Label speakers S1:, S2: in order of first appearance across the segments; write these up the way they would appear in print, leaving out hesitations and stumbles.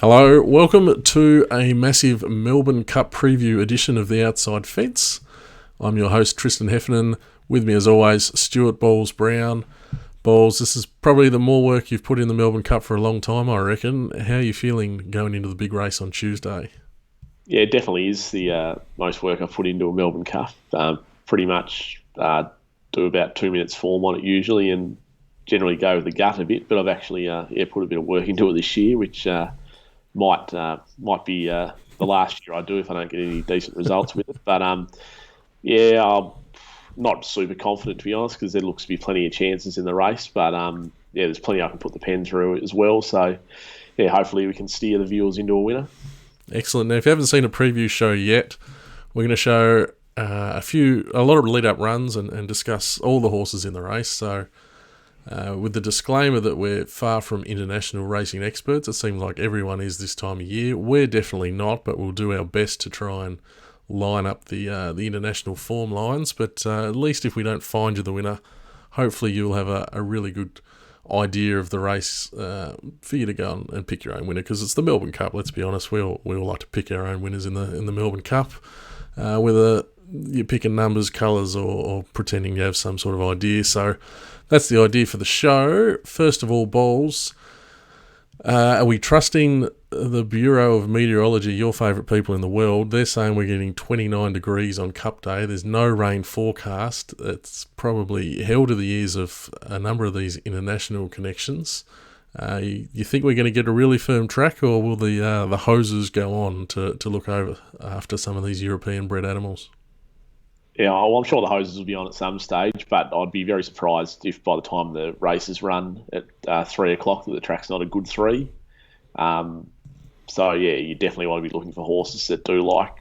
S1: Hello, welcome to a massive Melbourne Cup preview edition of The Outside Fence. I'm your host, Tristan Heffernan. With me, as always, Stewart Bowles-Brown. Bowles, this is probably the more work you've put in the Melbourne Cup for a long time, I reckon. How are you feeling going into the big race on Tuesday?
S2: Yeah, it definitely is the most work I've put into a Melbourne Cup. Pretty much do about 2 minutes form on it usually and generally go with the gut a bit, but I've actually put a bit of work into it this year, which might be the last year I do if I don't get any decent results with it. But I'm not super confident, to be honest, because there looks to be plenty of chances in the race. But there's plenty I can put the pen through as well. So hopefully we can steer the viewers into a winner.
S1: Excellent. Now, if you haven't seen a preview show yet, we're going to show a lot of lead-up runs and discuss all the horses in the race. So with the disclaimer that we're far from international racing experts, it seems like everyone is this time of year. We're definitely not, but we'll do our best to try and line up the international form lines. But at least if we don't find you the winner, hopefully you'll have a really good idea of the race for you to go and pick your own winner, because it's the Melbourne Cup. Let's be honest, we all like to pick our own winners in the Melbourne Cup, whether you're picking numbers, colours, or pretending you have some sort of idea. So that's the idea for the show. First of all, Bowles, are we trusting the Bureau of Meteorology, your favourite people in the world? They're saying we're getting 29 degrees on Cup Day. There's no rain forecast. It's probably held to the ears of a number of these international connections. You think we're going to get a really firm track, or will the hoses go on to look over after some of these European-bred animals?
S2: Yeah, well, I'm sure the hoses will be on at some stage, but I'd be very surprised if by the time the races run at 3 o'clock that the track's not a good 3. You definitely want to be looking for horses that do like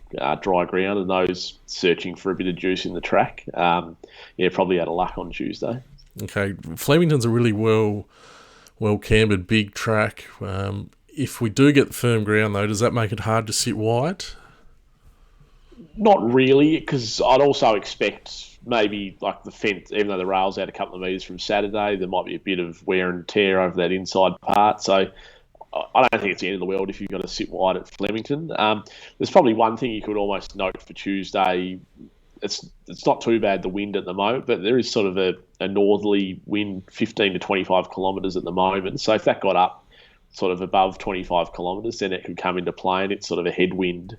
S2: dry ground and those searching for a bit of juice in the track. Probably out of luck on Tuesday.
S1: Okay, Flemington's a really well cambered big track. If we do get the firm ground, though, does that make it hard to sit wide?
S2: Not really, because I'd also expect maybe like the fence, even though the rail's out a couple of metres from Saturday, there might be a bit of wear and tear over that inside part. So I don't think it's the end of the world if you've got to sit wide at Flemington. There's probably one thing you could almost note for Tuesday. It's not too bad, the wind at the moment, but there is sort of a northerly wind, 15 to 25 kilometres at the moment. So if that got up sort of above 25 kilometres, then it could come into play, and it's sort of a headwind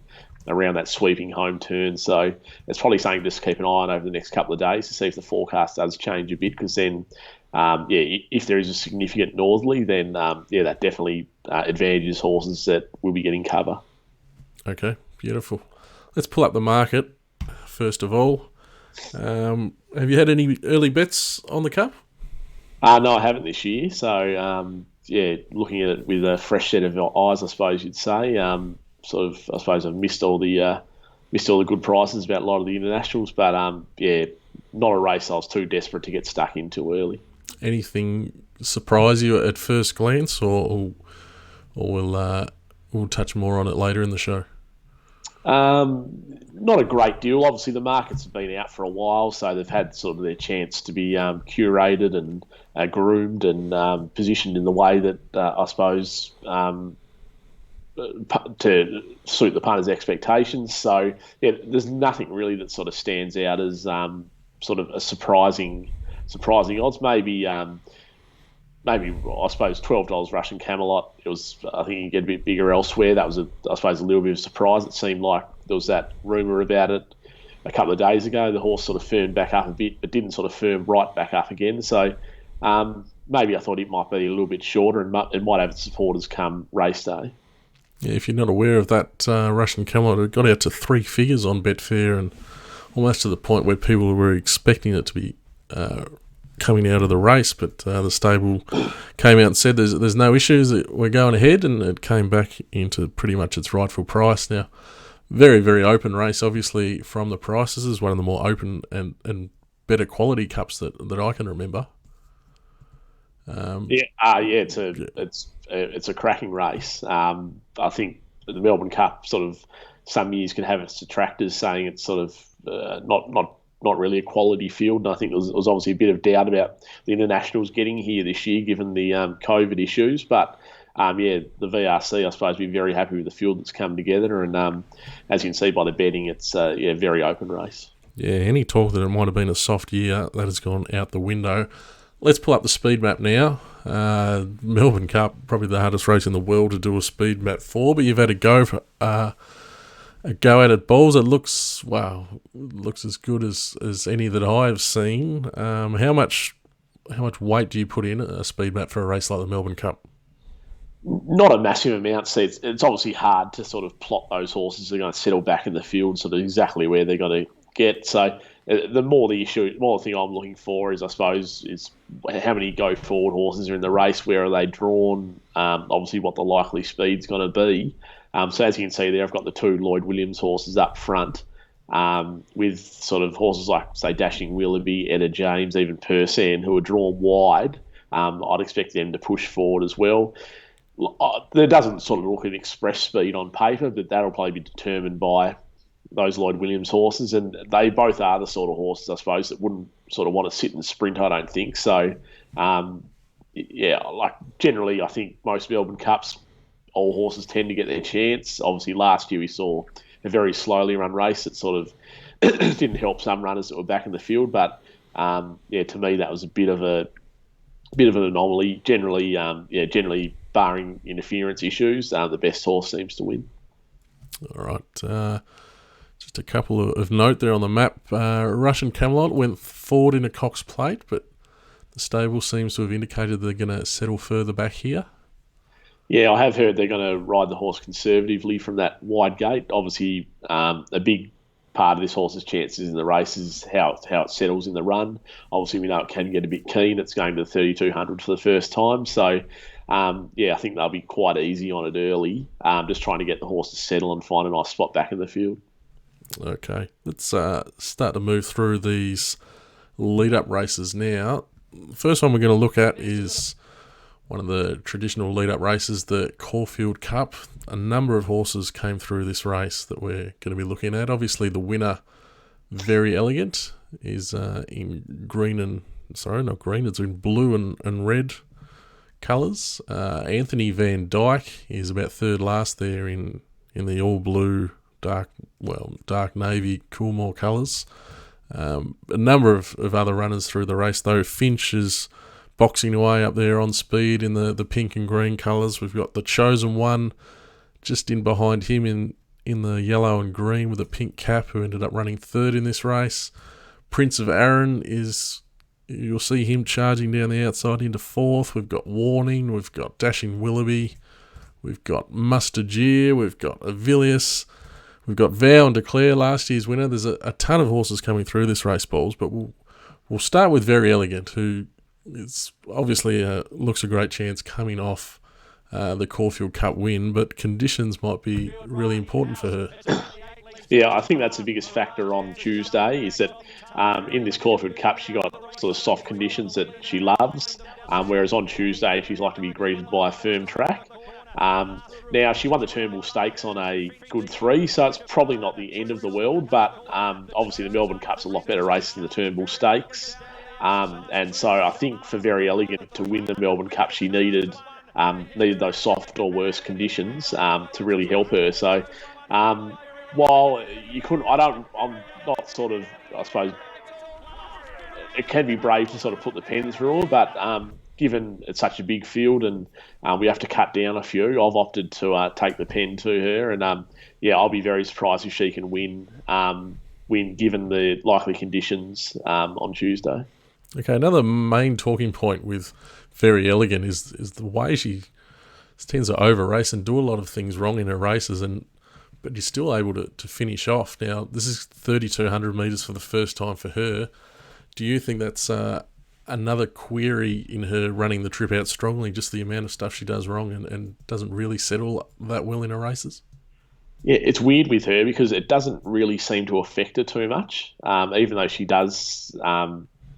S2: around that sweeping home turn. So it's probably something just to keep an eye on over the next couple of days to see if the forecast does change a bit, because then, if there is a significant northerly, then, that definitely advantages horses that will be getting cover.
S1: Okay, beautiful. Let's pull up the market, first of all. Have you had any early bets on the Cup?
S2: No, I haven't this year. So, looking at it with a fresh set of eyes, I suppose you'd say. I suppose I've missed all the good prices about a lot of the internationals, but not a race I was too desperate to get stuck into early.
S1: Anything surprise you at first glance, or we'll touch more on it later in the show?
S2: Not a great deal. Obviously, the markets have been out for a while, so they've had sort of their chance to be curated and groomed and positioned in the way that I suppose to suit the punter's expectations. So there's nothing really that sort of stands out as sort of a surprising odds. Maybe I suppose $12 Russian Camelot. It was, I think, you can get a bit bigger elsewhere. That was I suppose a little bit of a surprise. It seemed like there was that rumour about it a couple of days ago. The horse sort of firmed back up a bit, but didn't sort of firm right back up again. So maybe I thought it might be a little bit shorter and might have its supporters come race day.
S1: Yeah, if you're not aware of that, Russian Camelot, it got out to 3 figures on Betfair, and almost to the point where people were expecting it to be coming out of the race, but the stable came out and said there's no issues, we're going ahead, and it came back into pretty much its rightful price. Now, very, very open race, obviously, from the prices. Is one of the more open and better quality cups that I can remember.
S2: It's a cracking race. I think the Melbourne Cup sort of some years can have its detractors saying it's sort of not really a quality field, and I think there was obviously a bit of doubt about the internationals getting here this year given the COVID issues. But the VRC, I suppose, be very happy with the field that's come together. And as you can see by the betting, it's very open race.
S1: Yeah, any talk that it might have been a soft year, that has gone out the window. Let's pull up the speed map now. Melbourne Cup, probably the hardest race in the world to do a speed map for, but you've had a go at it. Balls, it looks as good as any that I've seen. How much weight do you put in a speed map for a race like the Melbourne Cup?
S2: Not a massive amount. So it's obviously hard to sort of plot those horses that are going to settle back in the field, sort of exactly where they're going to get. So the more the thing I'm looking for is, I suppose, is how many go forward horses are in the race, where are they drawn, obviously what the likely speed's going to be. So as you can see there, I've got the two Lloyd Williams horses up front, with sort of horses like, say, Dashing Willoughby, Etta James, even Persan, who are drawn wide. I'd expect them to push forward as well. There doesn't sort of look an express speed on paper, but that'll probably be determined by those Lloyd Williams horses, and they both are the sort of horses, I suppose, that wouldn't sort of want to sit and sprint, I don't think. So, generally, I think most Melbourne Cups, all horses tend to get their chance. Obviously, last year we saw a very slowly run race that sort of didn't help some runners that were back in the field, but to me that was a bit of an anomaly. Generally barring interference issues, the best horse seems to win.
S1: All right. Just a couple of note there on the map. Russian Camelot went forward in a Cox plate, but the stable seems to have indicated they're going to settle further back here.
S2: Yeah, I have heard they're going to ride the horse conservatively from that wide gate. Obviously, a big part of this horse's chances in the race is how it settles in the run. Obviously, we know it can get a bit keen. It's going to the 3,200 for the first time. So, I think they'll be quite easy on it early, just trying to get the horse to settle and find a nice spot back in the field.
S1: Okay, let's start to move through these lead-up races now. The first one we're going to look at is one of the traditional lead-up races, the Caulfield Cup. A number of horses came through this race that we're going to be looking at. Obviously, the winner, Very Elleegant, is in it's in blue and red colours. Anthony Van Dyck is about third last there in the all-blue, dark navy, Coolmore colours. A number of other runners through the race, though. Finche is boxing away up there on speed in the pink and green colours. We've got the Chosen One just in behind him in the yellow and green with a pink cap, who ended up running third in this race. Prince of Arran you'll see him charging down the outside into fourth. We've got Warning, we've got Dashing Willoughby, we've got Mustajeer, we've got Avilius, we've got Vow and Declare, last year's winner. There's a ton of horses coming through this race, Balls, but we'll start with Very Elleegant, who is obviously looks a great chance coming off the Caulfield Cup win, but conditions might be really important for her.
S2: Yeah, I think that's the biggest factor on Tuesday, is that in this Caulfield Cup she got sort of soft conditions that she loves, whereas on Tuesday she's like to be greeted by a firm track. Now, she won the Turnbull Stakes on a good 3, so it's probably not the end of the world, but obviously the Melbourne Cup's a lot better race than the Turnbull Stakes. And so I think for Very Elleegant to win the Melbourne Cup, she needed those soft or worse conditions to really help her. So while you couldn't, I'm not sort of, I suppose, it can be brave to sort of put the pen through her, but given it's such a big field and we have to cut down a few, I've opted to take the pen to her, and I'll be very surprised if she can win given the likely conditions on Tuesday.
S1: Okay, another main talking point with Very Elleegant is the way she tends to over-race and do a lot of things wrong in her races, but she's still able to finish off. Now, this is 3,200 metres for the first time for her. Do you think that's another query in her running the trip out strongly, just the amount of stuff she does wrong and doesn't really settle that well in her races?
S2: Yeah, it's weird with her because it doesn't really seem to affect her too much, even though she does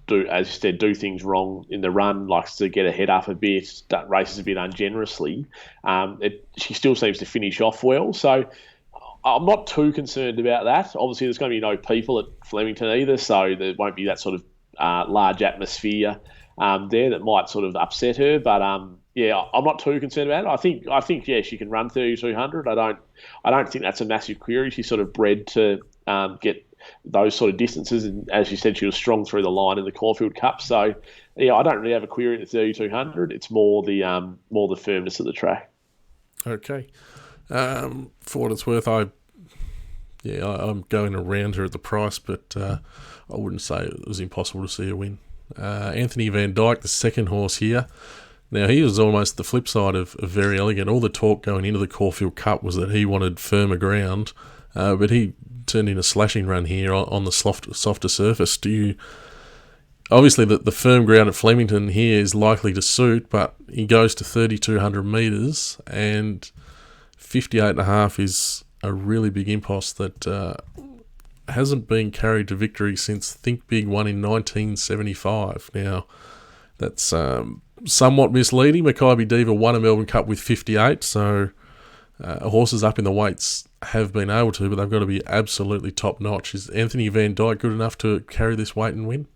S2: do things wrong in the run, likes to get her head up a bit, races a bit ungenerously. She still seems to finish off well, so I'm not too concerned about that. Obviously, there's going to be no people at Flemington either, so there won't be that sort of large atmosphere there that might sort of upset her. But yeah, I'm not too concerned about it. I think yeah, she can run 3,200. I don't think that's a massive query. She's sort of bred to get those sort of distances, and as you said, she was strong through the line in the Caulfield Cup. So yeah, I don't really have a query at the 3,200. It's more the firmness of the track.
S1: Okay, for what it's worth, I'm going around her at the price, but I wouldn't say it was impossible to see a win. Anthony Van Dyck, the second horse here. Now, he was almost the flip side of Verry Elleegant. All the talk going into the Caulfield Cup was that he wanted firmer ground, but he turned in a slashing run here on the softer surface. Obviously, the firm ground at Flemington here is likely to suit, but he goes to 3,200 metres, and 58.5 is a really big impost that hasn't been carried to victory since Think Big won in 1975. Now, that's somewhat misleading. Makybe Diva won a Melbourne Cup with 58, so horses up in the weights have been able to, but they've got to be absolutely top-notch. Is Anthony Van Dyck good enough to carry this weight and win?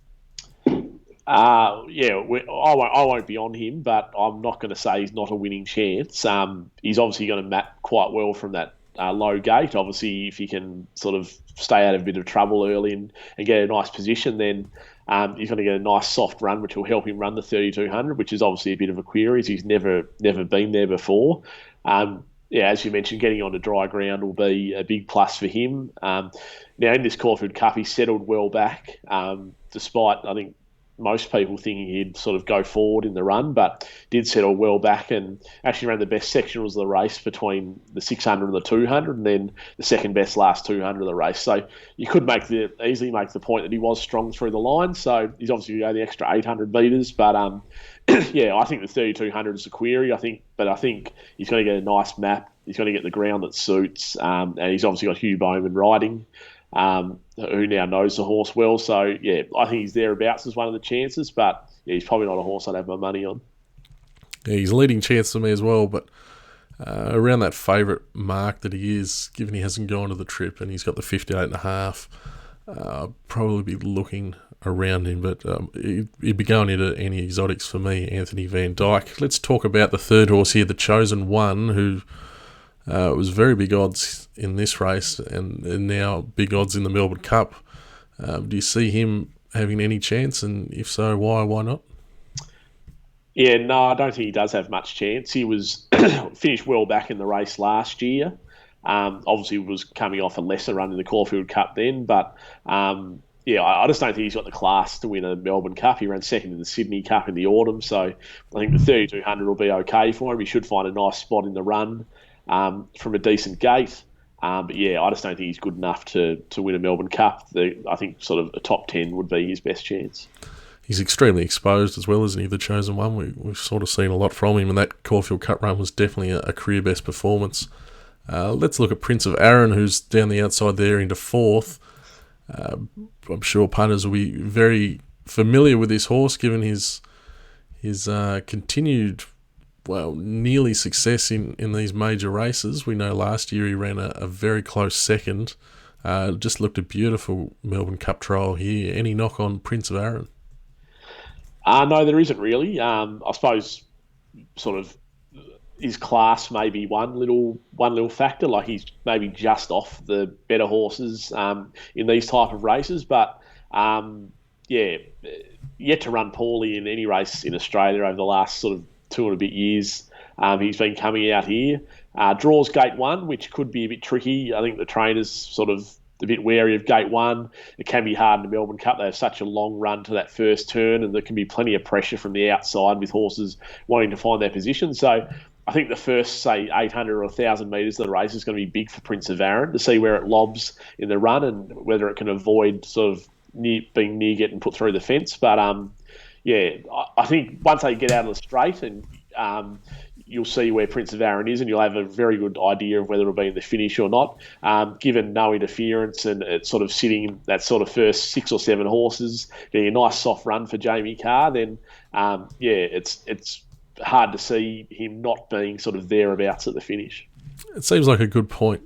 S2: Yeah, I won't be on him, but I'm not going to say he's not a winning chance. He's obviously going to map quite well from that low gate. Obviously, if he can sort of stay out of a bit of trouble early and get a nice position, then he's going to get a nice soft run, which will help him run the 3,200, which is obviously a bit of a query, as he's never been there before. Yeah, as you mentioned, getting onto dry ground will be a big plus for him. Now, in this Caulfield Cup, he settled well back, despite, I think, most people thinking he'd sort of go forward in the run, but did settle well back and actually ran the best sectionals of the race between the 600 and the 200, and then the second best last 200 of the race. So you could easily make the point that he was strong through the line. So he's obviously going to go the extra 800 metres, but yeah, I think the 3,200 is a query. I think he's going to get a nice map. He's going to get the ground that suits, and he's obviously got Hugh Bowman riding, who now knows the horse well. So, yeah, I think he's thereabouts as one of the chances, but yeah, he's probably not a horse I'd have my money on.
S1: Yeah, he's leading chance for me as well, but around that favourite mark that he is, given he hasn't gone to the trip and he's got the 58.5, I'll probably be looking around him, but he'd be going into any exotics for me, Anthony Van Dyck. Let's talk about the third horse here, the Chosen One, who was very big odds in this race and now big odds in the Melbourne Cup. Do you see him having any chance? And if so, why not?
S2: Yeah, no, I don't think he does have much chance. He was finished well back in the race last year. Obviously, was coming off a lesser run in the Caulfield Cup then, but yeah, I just don't think he's got the class to win a Melbourne Cup. He ran second in the Sydney Cup in the autumn, so I think the 3,200 will be okay for him. He should find a nice spot in the run from a decent gate. But yeah, I just don't think he's good enough to win a Melbourne Cup. I think sort of a top 10 would be his best chance.
S1: He's extremely exposed as well, isn't he, the Chosen One? We've sort of seen a lot from him, and that Caulfield Cup run was definitely a career best performance. Let's look at Prince of Arran, who's down the outside there into fourth. I'm sure punters will be very familiar with this horse, given his continued, nearly success in these major races. We know last year he ran a very close second. Just looked a beautiful Melbourne Cup trial here. Any knock on Prince of Arran?
S2: No, there isn't really. I suppose sort of his class may be one little factor. Like he's maybe just off the better horses in these type of races, but yeah, yet to run poorly in any race in Australia over the last sort of 2 and a bit years. He's been coming out here. Draws gate 1, which could be a bit tricky. I think the trainers sort of a bit wary of gate 1. It can be hard in the Melbourne Cup. They have such a long run to that first turn, and there can be plenty of pressure from the outside with horses wanting to find their position. So I think the first, say, 800 or 1,000 metres of the race is going to be big for Prince of Arran to see where it lobs in the run and whether it can avoid sort of being near getting put through the fence. But yeah, I think once they get out of the straight and you'll see where Prince of Arran is, and you'll have a very good idea of whether it'll be in the finish or not. Given no interference and it's sort of sitting in that sort of first 6 or 7 horses, getting a nice soft run for Jamie Carr, then yeah, it's hard to see him not being sort of thereabouts at the finish.
S1: It seems like a good point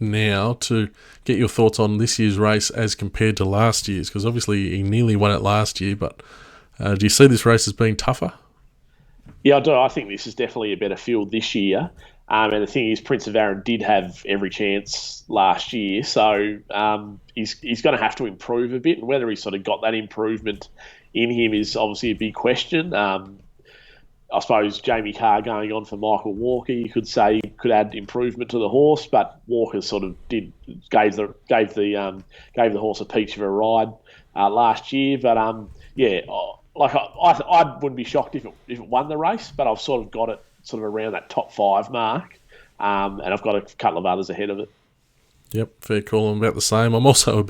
S1: now to get your thoughts on this year's race as compared to last year's, because obviously he nearly won it last year, but do you see this race as being tougher?
S2: Yeah, I do. I think this is definitely a better field this year. And the thing is, Prince of Arran did have every chance last year, so he's going to have to improve a bit. And whether he's sort of got that improvement in him is obviously a big question. I suppose Jamie Carr going on for Michael Walker, you could say could add improvement to the horse, but Walker sort of gave the horse a peach of a ride last year. But yeah, like I wouldn't be shocked if it won the race, but I've sort of got it sort of around that top 5 mark, and I've got a couple of others ahead of it.
S1: Yep, fair call. I'm about the same. I'm also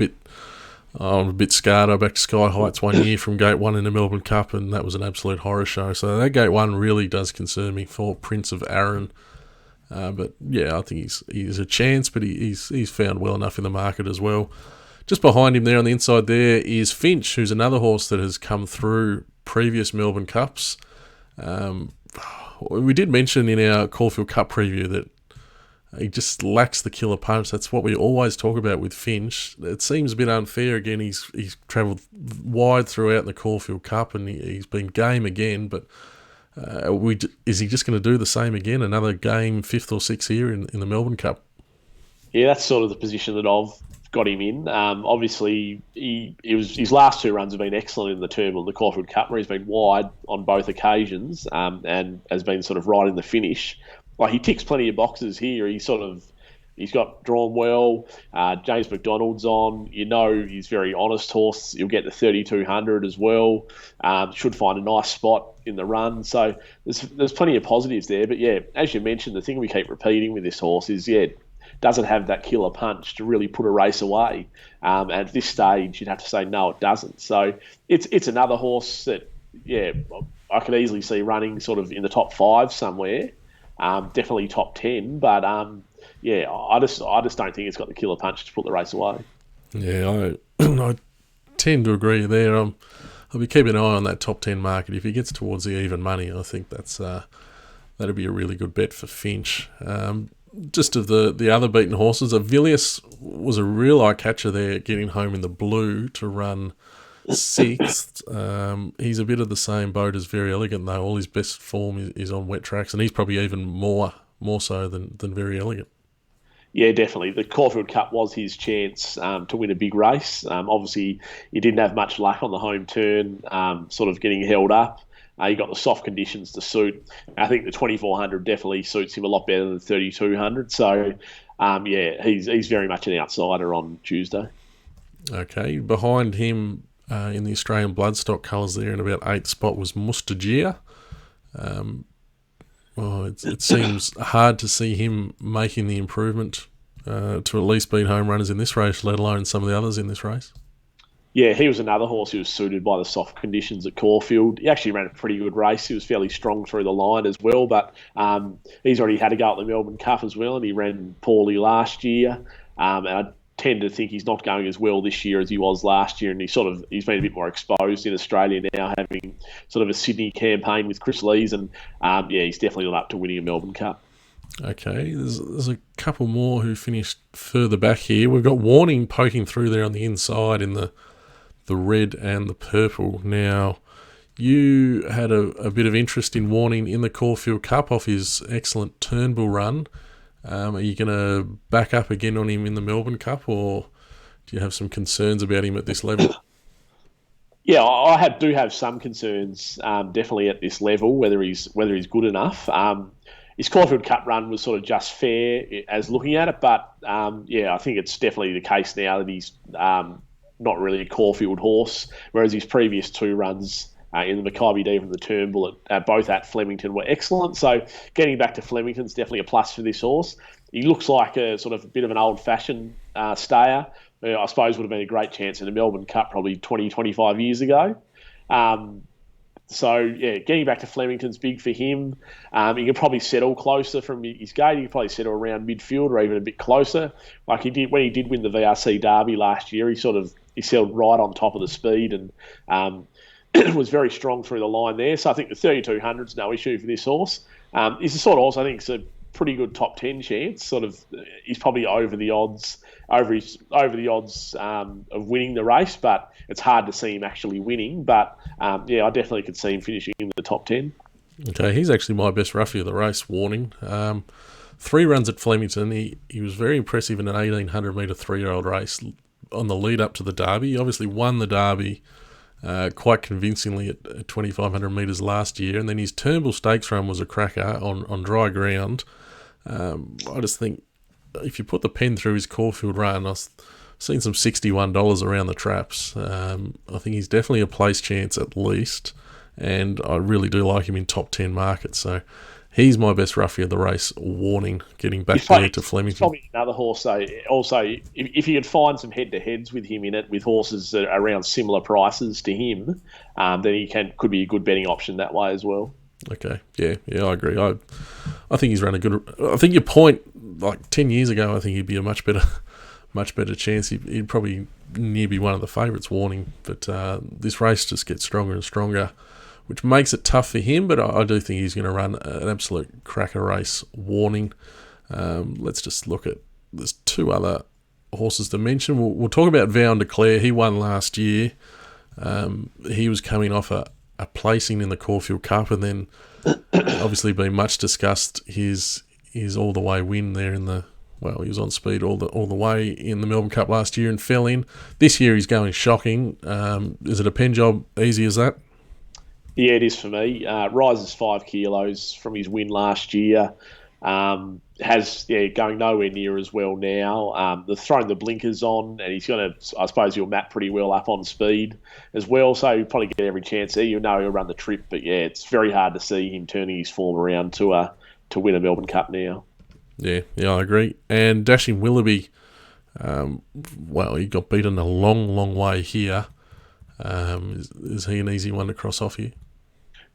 S1: I'm a bit scarred. I backed Sky Heights one year from Gate 1 in the Melbourne Cup, and that was an absolute horror show. So that Gate 1 really does concern me for Prince of Arran. But yeah, I think he's a chance, but he's found well enough in the market as well. Just behind him there on the inside there is Finche, who's another horse that has come through previous Melbourne Cups. We did mention in our Caulfield Cup preview that he just lacks the killer punch. That's what we always talk about with Finche. It seems a bit unfair again. He's travelled wide throughout in the Caulfield Cup and he's been game again, but is he just going to do the same again? Another game, 5th or 6th here in the Melbourne Cup?
S2: Yeah, that's sort of the position that I've got him in. Obviously, his last 2 runs have been excellent in the Turnbull and the Caulfield Cup, where he's been wide on both occasions and has been sort of right in the finish. Like, he ticks plenty of boxes here. He's got drawn well. James McDonald's on. He's a very honest horse. He'll get the 3,200 as well. Should find a nice spot in the run. So there's plenty of positives there. But yeah, as you mentioned, the thing we keep repeating with this horse is, doesn't have that killer punch to really put a race away. At this stage, you'd have to say no, it doesn't. So it's another horse that, I could easily see running sort of in the top 5 somewhere. Definitely top 10, but I just don't think it's got the killer punch to put the race away.
S1: Yeah, I tend to agree there. I'll be keeping an eye on that top 10 market. If he gets towards the even money, I think that'd be a really good bet for Finche. Just of the other beaten horses, Avilius was a real eye catcher there, getting home in the blue to run 6th. He's a bit of the same boat as Very Elleegant, though. All his best form is on wet tracks, and he's probably even more so than Very Elleegant.
S2: Yeah, definitely. The Caulfield Cup was his chance to win a big race. Obviously, he didn't have much luck on the home turn, sort of getting held up. He got the soft conditions to suit. I think the 2,400 definitely suits him a lot better than the 3,200. So, he's very much an outsider on Tuesday. Okay.
S1: Behind him in the Australian bloodstock colours there in about 8th spot was Mustajeer. It seems hard to see him making the improvement to at least beat home runners in this race, let alone some of the others in this race.
S2: Yeah, he was another horse who was suited by the soft conditions at Caulfield. He actually ran a pretty good race. He was fairly strong through the line as well, but he's already had a go at the Melbourne Cup as well, and he ran poorly last year. And I tend to think he's not going as well this year as he was last year, and he's been a bit more exposed in Australia now, having sort of a Sydney campaign with Chris Lees, and he's definitely not up to winning a Melbourne Cup.
S1: Okay, there's a couple more who finished further back here. We've got Warning poking through there on the inside in the red and the purple. Now, you had a bit of interest in Warning in the Caulfield Cup off his excellent Turnbull run. Are you going to back up again on him in the Melbourne Cup, or do you have some concerns about him at this level?
S2: Yeah, I do have some concerns, definitely at this level, whether he's good enough. His Caulfield Cup run was sort of just fair as looking at it, but I think it's definitely the case now that he's not really a Caulfield horse, whereas his previous 2 runs in the Mackay Deep and the Turnbull both at Flemington were excellent. So getting back to Flemington's definitely a plus for this horse. He looks like a sort of a bit of an old-fashioned stayer. I suppose would have been a great chance in the Melbourne Cup probably 20, 25 years ago. Getting back to Flemington's big for him. He can probably settle closer from his gate. He can probably settle around midfield or even a bit closer. Like he did when he did win the VRC Derby last year. He settled right on top of the speed and was very strong through the line there. So I think the 3,200 is no issue for this horse. He's the sort of horse I think it's a pretty good top 10 chance. He's probably over the odds of winning the race, but it's hard to see him actually winning. But I definitely could see him finishing in the top 10.
S1: Okay, he's actually my best roughie of the race, Warning. 3 runs at Flemington. He was very impressive in an 1,800 metre 3-year-old race on the lead up to the Derby. He obviously won the Derby quite convincingly at 2,500 metres last year, and then his Turnbull Stakes run was a cracker on dry ground. I just think if you put the pen through his Caulfield run, I've seen some $61 around the traps. I think he's definitely a place chance at least, and I really do like him in top 10 markets. So he's my best roughie of the race, Warning, getting back there to Flemington.
S2: Probably another horse, though. Also, if you could find some head-to-heads with him in it, with horses that are around similar prices to him, then he could be a good betting option that way as well.
S1: Okay, yeah, I agree. I think he's run a good. I think your point, like 10 years ago, I think he'd be a much better chance. He'd probably near be one of the favourites, Warning. But this race just gets stronger and stronger, which makes it tough for him. But I do think he's going to run an absolute cracker race, Warning. Let's just look at. There's 2 other horses to mention. We'll talk about Vow and Declare. He won last year. He was coming off a placing in the Caulfield Cup, and then obviously been much discussed his all the way win there he was on speed all the way in the Melbourne Cup last year and fell in. This year he's going shocking. Is it a pen job easy as that?
S2: Yeah, it is for me. Rises 5 kilos from his win last year. Going nowhere near as well now. They've thrown the blinkers on, and he's going to, I suppose, he'll map pretty well up on speed as well, so he'll probably get every chance there. He'll run the trip, but yeah, it's very hard to see him turning his form around to win a Melbourne Cup now. Yeah,
S1: I agree. And Dashing Willoughby, he got beaten a long way here. Is he an easy one to cross off here?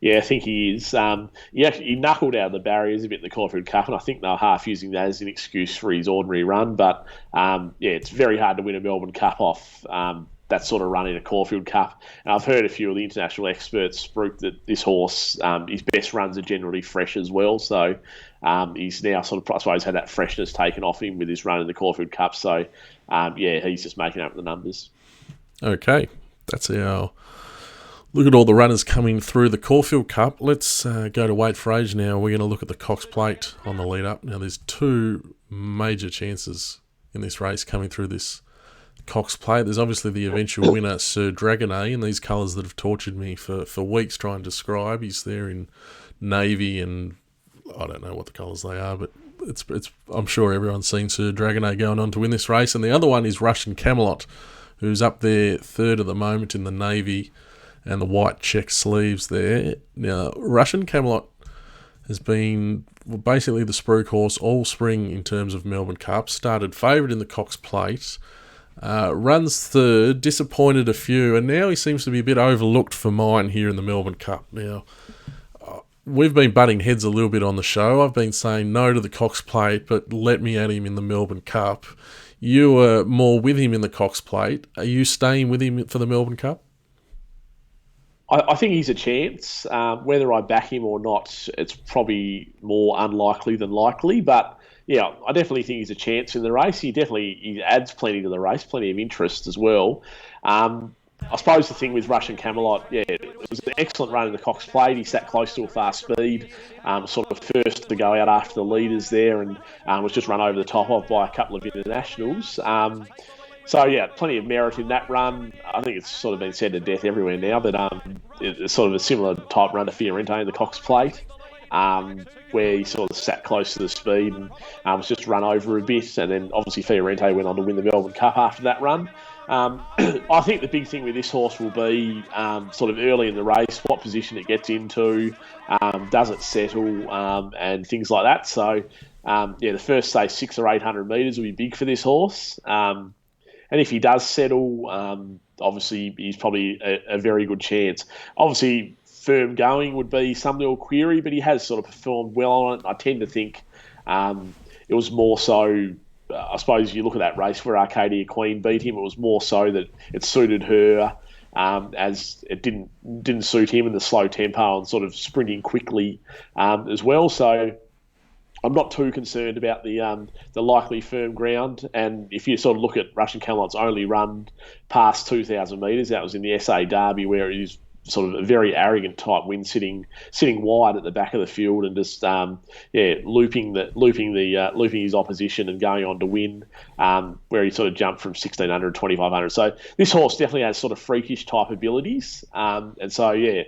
S2: Yeah, I think he is. He knuckled out of the barriers a bit in the Caulfield Cup, and I think they're half using that as an excuse for his ordinary run. But, it's very hard to win a Melbourne Cup off that sort of run in a Caulfield Cup. And I've heard a few of the international experts spruik that this horse, his best runs are generally fresh as well. So he's now sort of, I suppose, had that freshness taken off him with his run in the Caulfield Cup. So, he's just making up the numbers.
S1: Okay, that's our look at all the runners coming through the Caulfield Cup. Let's go to Weight for Age now. We're going to look at the Cox Plate on the lead up. Now, there's 2 major chances in this race coming through this Cox Plate. There's obviously the eventual winner, Sir Dragonet, in these colours that have tortured me for weeks trying to describe. He's there in navy and I don't know what the colours they are, but it's. I'm sure everyone's seen Sir Dragonet going on to win this race. And the other one is Russian Camelot, who's up there third at the moment in the navy and the white check sleeves there. Now, Russian Camelot has been basically the spruik horse all spring in terms of Melbourne Cup. Started favourite in the Cox Plate, runs third, disappointed a few, and now he seems to be a bit overlooked for mine here in the Melbourne Cup. Now, we've been butting heads a little bit on the show. I've been saying no to the Cox Plate, but let me at him in the Melbourne Cup. You were more with him in the Cox Plate. Are you staying with him for the Melbourne Cup?
S2: I think he's a chance. Whether I back him or not, it's probably more unlikely than likely. But yeah, I definitely think he's a chance in the race. He adds plenty to the race, plenty of interest as well. I suppose the thing with Russian Camelot, it was an excellent run in the Cox Plate. He sat close to a fast speed, sort of first to go out after the leaders there, and was just run over the top of by a couple of internationals. So, plenty of merit in that run. I think it's sort of been said to death everywhere now, but it's sort of a similar type run to Fiorente in the Cox Plate, where he sort of sat close to the speed and was just run over a bit. And then obviously Fiorente went on to win the Melbourne Cup after that run. I think the big thing with this horse will be sort of early in the race, what position it gets into, does it settle, and things like that. So, the first, say, 600 or 800 metres will be big for this horse. And if he does settle, obviously he's probably a very good chance. Obviously, firm going would be some little query, but he has sort of performed well on it. I tend to think it was more so, I suppose you look at that race where Arcadia Queen beat him, it was more so that it suited her, as it didn't suit him in the slow tempo and sort of sprinting quickly as well. So I'm not too concerned about the likely firm ground. And if you sort of look at Russian Camelot's only run past 2,000 metres, that was in the SA Derby where he's sort of a very arrogant type win, sitting wide at the back of the field and just looping his opposition and going on to win, where he sort of jumped from 1600 to 2500. So this horse definitely has sort of freakish type abilities, and so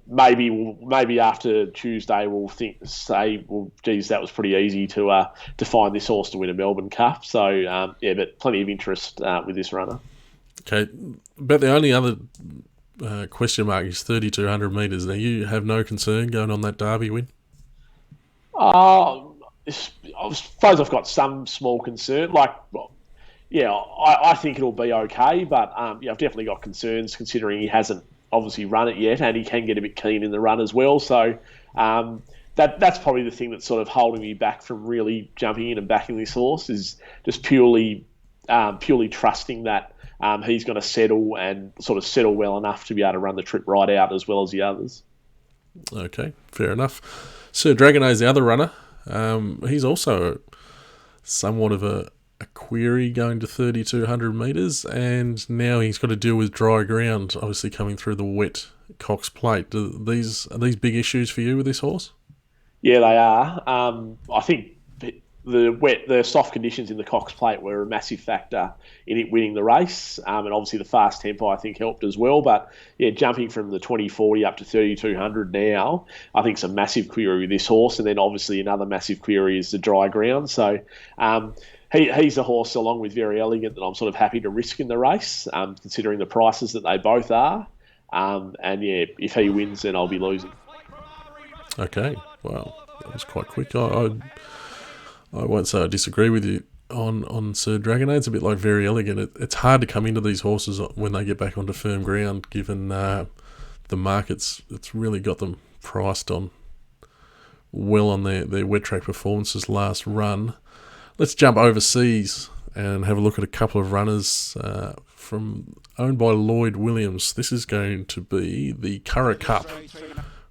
S2: maybe after Tuesday we'll say, well, geez, that was pretty easy to find this horse to win a Melbourne Cup. So but plenty of interest with this runner.
S1: Okay, but the only other question mark is 3,200 metres. Now, you have no concern going on that Derby win?
S2: I suppose I've got some small concern. I think it'll be okay, but I've definitely got concerns considering he hasn't obviously run it yet, and he can get a bit keen in the run as well. So that's probably the thing that's sort of holding me back from really jumping in and backing this horse, is just purely trusting that he's going to settle well enough to be able to run the trip right out as well as the others.
S1: Okay, fair enough. Sir Dragonet is the other runner. He's also somewhat of a query going to 3,200 metres, and now he's got to deal with dry ground, obviously coming through the wet Cox Plate. Are these big issues for you with this horse?
S2: Yeah, they are. I think the soft conditions in the Cox Plate were a massive factor in it winning the race, and obviously the fast tempo I think helped as well. But yeah, jumping from the 2040 up to 3,200 now, I think is a massive query with this horse, and then obviously another massive query is the dry ground. So he's a horse, along with Very Elleegant, that I'm sort of happy to risk in the race, considering the prices that they both are. And yeah, if he wins, then I'll be losing.
S1: Okay, well, that was quite quick. I won't say I disagree with you on Sir Dragonet. It's a bit like Very Elleegant. It's hard to come into these horses when they get back onto firm ground, given the markets. It's really got them priced on well on their wet track performances last run. Let's jump overseas and have a look at a couple of runners owned by Lloyd Williams. This is going to be the Curragh Cup,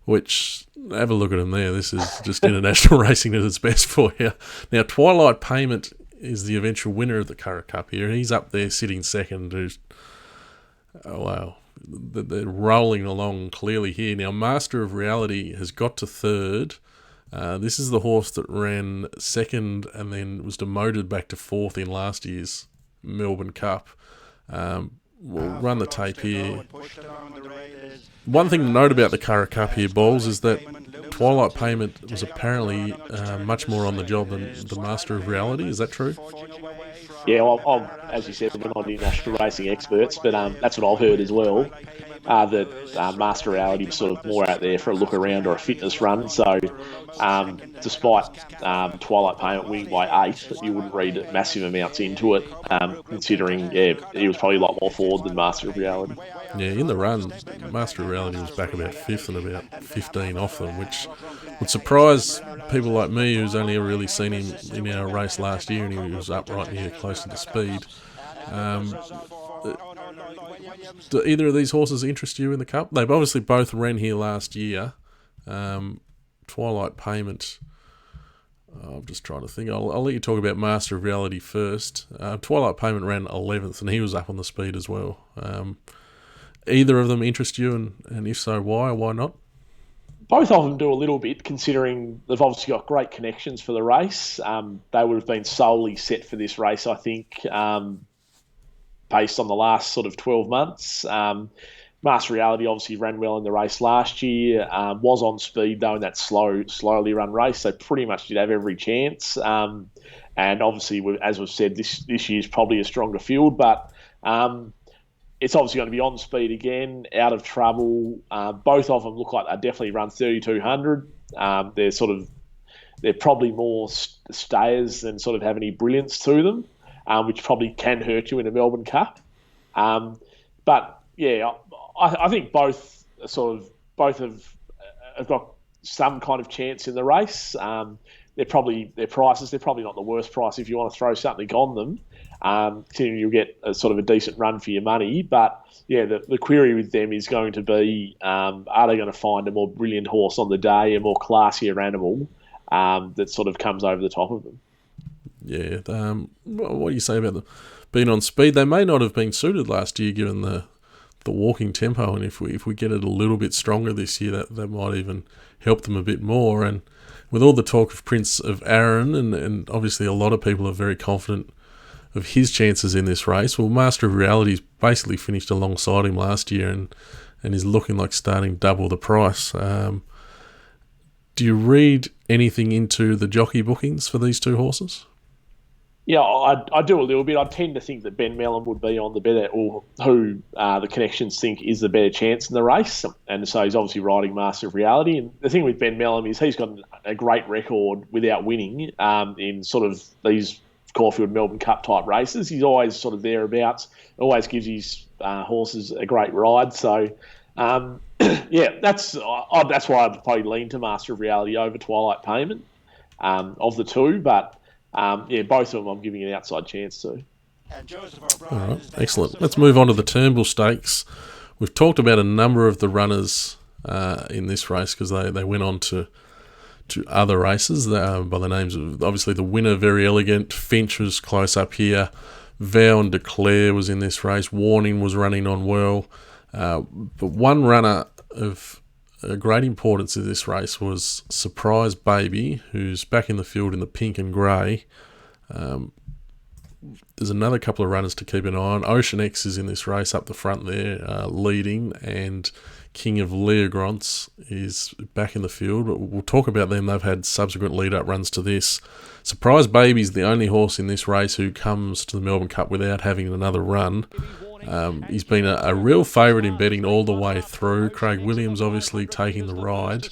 S1: which, have a look at him there. This is just international racing at its best for you. Now, Twilight Payment is the eventual winner of the Curragh Cup here. He's up there sitting second. Oh, wow. They're rolling along clearly here. Now, Master of Reality has got to third. This is the horse that ran second and then was demoted back to fourth in last year's Melbourne Cup. We'll run the tape here. One thing to note about the Curragh Cup here, Balls, is that Twilight Payment was apparently much more on the job than the Master of Reality. Is that true?
S2: Yeah, well, as you said, we're not international racing experts, but that's what I've heard as well. That Master Reality was sort of more out there for a look around or a fitness run. So despite Twilight Payment winning by 8, you wouldn't read massive amounts into it, considering he was probably a lot more forward than Master of Reality.
S1: Yeah, in the run, Master of Reality was back about 5th and about 15 off them, which would surprise people like me, who's only ever really seen him in our race last year, and he was up right near close to the speed. Do either of these horses interest you in the Cup? They've obviously both ran here last year. Twilight Payment, I'm just trying to think. I'll let you talk about Master of Reality first. Twilight Payment ran 11th, and he was up on the speed as well. Either of them interest you, and if so, why or why not?
S2: Both of them do a little bit, considering they've obviously got great connections for the race. They would have been solely set for this race, I think, based on the last sort of 12 months. Master Reality obviously ran well in the race last year, was on speed though in that slowly run race, so pretty much did have every chance. And obviously, as we've said, this year's probably a stronger field, but it's obviously going to be on speed again, out of trouble. Both of them look like they definitely run 3,200. They're probably more stayers than sort of have any brilliance to them, which probably can hurt you in a Melbourne Cup. But yeah, I think both have got some kind of chance in the race. Their prices. They're probably not the worst price if you want to throw something on them. Considering you'll get a sort of a decent run for your money. But yeah, the query with them is going to be, are they going to find a more brilliant horse on the day, a more classier animal that sort of comes over the top of them?
S1: Yeah. What do you say about them being on speed? They may not have been suited last year, given the the walking tempo, and if we get it a little bit stronger this year, that might even help them a bit more. And with all the talk of Prince of Arran, and obviously a lot of people are very confident of his chances in this race. Well, Master of Reality's basically finished alongside him last year and is looking like starting double the price. Do you read anything into the jockey bookings for these two horses?
S2: Yeah, I do a little bit. I tend to think that Ben Melham would be on the better, or who the connections think is the better chance in the race. And so he's obviously riding Master of Reality. And the thing with Ben Melham is he's got a great record without winning in sort of these Caulfield Melbourne Cup type races. He's always sort of thereabouts, always gives his horses a great ride. So, yeah, that's why I'd probably lean to Master of Reality over Twilight Payment of the two. But yeah, both of them I'm giving an outside chance to.
S1: All right, excellent. Let's move on to the Turnbull Stakes. We've talked about a number of the runners in this race because they went on to other races by the names of, obviously, the winner, Very Elleegant. Finche was close up here. Vow and Declare was in this race. Warning was running on well. But one runner of great importance in this race was Surprise Baby, who's back in the field in the pink and grey. There's another couple of runners to keep an eye on. Oceanex is in this race up the front there, leading, and King of Leogrance is back in the field. But we'll talk about them. They've had subsequent lead-up runs to this. Surprise Baby's the only horse in this race who comes to the Melbourne Cup without having another run. He's been a real favourite in betting all the way through. Craig Williams obviously taking the ride.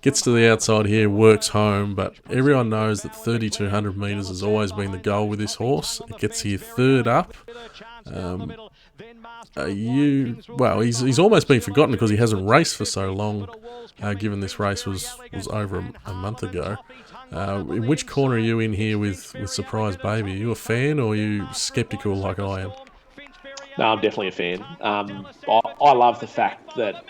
S1: Gets to the outside here, works home, but everyone knows that 3,200 metres has always been the goal with this horse. It gets here third up. He's almost been forgotten because he hasn't raced for so long, given this race was over a month ago. In which corner are you in here with Surprise Baby? Are you a fan or are you sceptical like I am?
S2: No, I'm definitely a fan. I love the fact that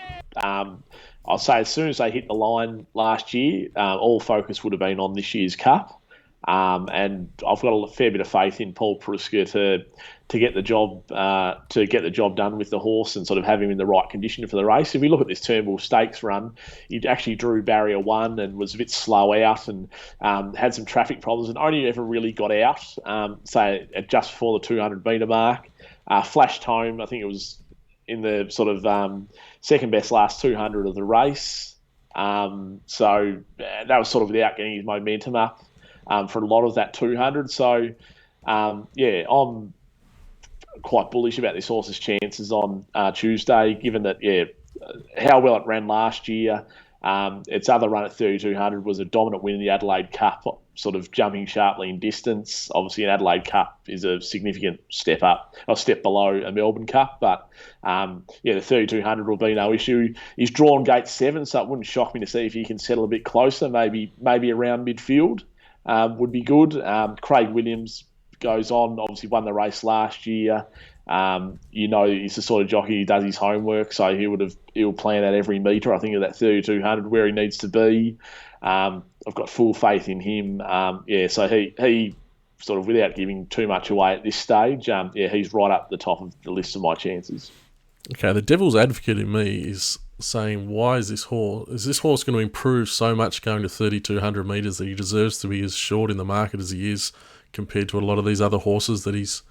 S2: I'll say as soon as they hit the line last year, all focus would have been on this year's Cup. And I've got a fair bit of faith in Paul Prussker to get the job done with the horse and sort of have him in the right condition for the race. If we look at this Turnbull Stakes run, he actually drew barrier 1 and was a bit slow out and had some traffic problems and only ever really got out, say at just before the 200 metre mark. Flashed home, I think it was in the sort of second best last 200 of the race. So that was sort of without getting his momentum up for a lot of that 200. So, yeah, I'm quite bullish about this horse's chances on Tuesday, given that, yeah, how well it ran last year. Its other run at 3,200 was a dominant win in the Adelaide Cup, sort of jumping sharply in distance. Obviously, an Adelaide Cup is a significant step up, or step below a Melbourne Cup. But, yeah, the 3,200 will be no issue. He's drawn gate 7, so it wouldn't shock me to see if he can settle a bit closer, maybe around midfield would be good. Craig Williams goes on, obviously won the race last year. He's the sort of jockey who does his homework, so he'll plan out every metre, I think, of that 3,200 where he needs to be. I've got full faith in him. So he sort of, without giving too much away at this stage, he's right up the top of the list of my chances.
S1: Okay, the devil's advocate in me is saying, why is this horse going to improve so much going to 3,200 metres that he deserves to be as short in the market as he is compared to a lot of these other horses that he's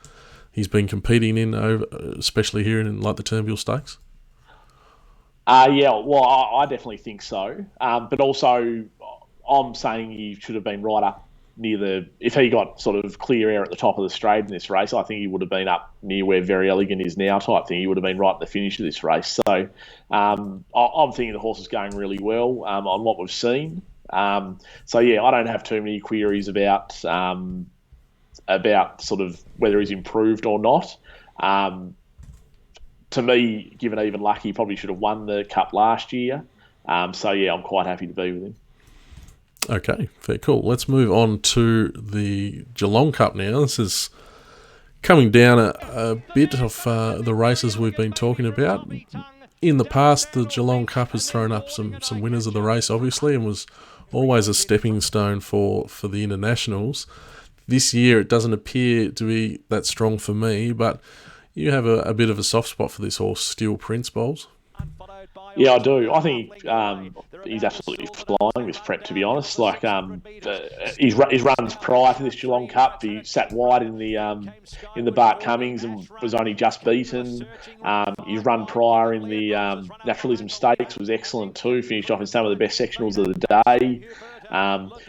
S1: been competing in, especially here in like the Turnbull Stakes? I definitely think so. But also, I'm saying he should have been right up near if he got sort of clear air at the top of the straight in this race, I think he would have been up near where Very Elleegant is now type thing. He would have been right at the finish of this race. So I'm thinking the horse is going really well on what we've seen. I don't have too many queries about sort of whether he's improved or not. To me, given even lucky, he probably should have won the Cup last year. I'm quite happy to be with him. Okay, very cool. Let's move on to the Geelong Cup now. This is coming down a bit of the races we've been talking about. In the past, the Geelong Cup has thrown up some winners of the race, obviously, and was always a stepping stone for the internationals. This year, it doesn't appear to be that strong for me, but you have a bit of a soft spot for this horse, Steel Prince, Bowles.
S2: Yeah, I do. I think he's absolutely flying this prep, to be honest. Like his runs prior to this Geelong Cup, he sat wide in the Bart Cummings and was only just beaten. His run prior in the Naturalism Stakes was excellent too. Finished off in some of the best sectionals of the day.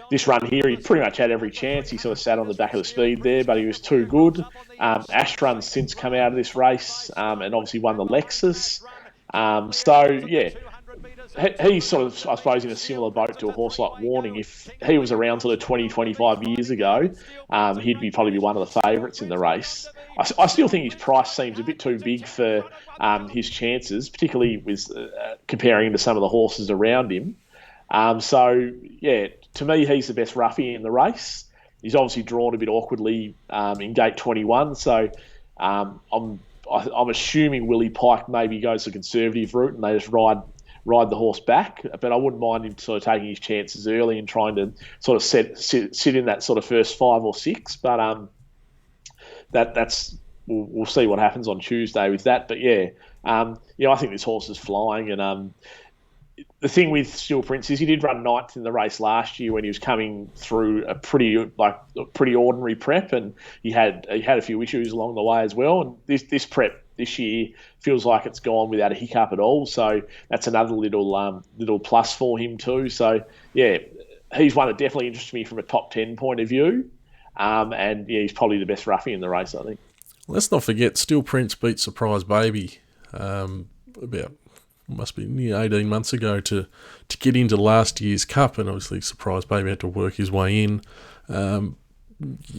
S2: This run here, he pretty much had every chance. He sort of sat on the back of the speed there, but he was too good. Ashrun's since come out of this race and obviously won the Lexus. He's sort of, I suppose, in a similar boat to a horse like Warning. If he was around sort of 20, 25 years ago, he'd probably be one of the favourites in the race. I still think his price seems a bit too big for his chances, particularly with comparing him to some of the horses around him. To me, he's the best roughie in the race. He's obviously drawn a bit awkwardly in gate 21, so I'm assuming Willie Pike maybe goes the conservative route and they just ride the horse back. But I wouldn't mind him sort of taking his chances early and trying to sort of sit in that sort of first 5 or 6. But we'll see what happens on Tuesday with that. But I think this horse is flying. And the thing with Steel Prince is he did run 9th in the race last year when he was coming through a pretty ordinary prep, and he had a few issues along the way as well. And this prep this year feels like it's gone without a hiccup at all. So that's another little plus for him too. So he's one that definitely interests me from a top 10 point of view. He's probably the best roughie in the race, I think.
S1: Let's not forget Steel Prince beat Surprise Baby about must be near 18 months ago to get into last year's Cup, and obviously Surprise Baby had to work his way in. Do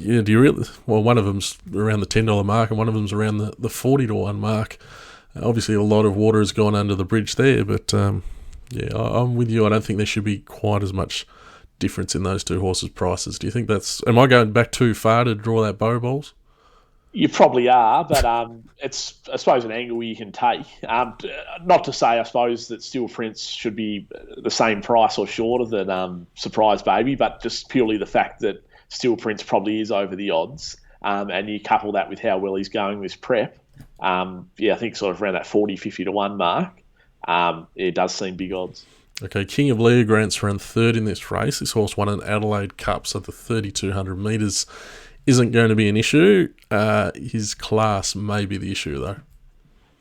S1: you really? Well, one of them's around the $10 mark, and one of them's around the $40 mark. Obviously, a lot of water has gone under the bridge there, but I'm with you. I don't think there should be quite as much difference in those two horses' prices. Do you think am I going back too far to draw that bow, Balls?
S2: You probably are, but it's, I suppose, an angle you can take. Not to say, I suppose, that Steel Prince should be the same price or shorter than Surprise Baby, but just purely the fact that Steel Prince probably is over the odds, and you couple that with how well he's going this prep, I think sort of around that 40, 50 to 1 mark, it does seem big odds.
S1: Okay, King of Leogrance ran 3rd in this race. This horse won an Adelaide Cup, so the 3,200 metres isn't going to be an issue. His class may be the issue, though.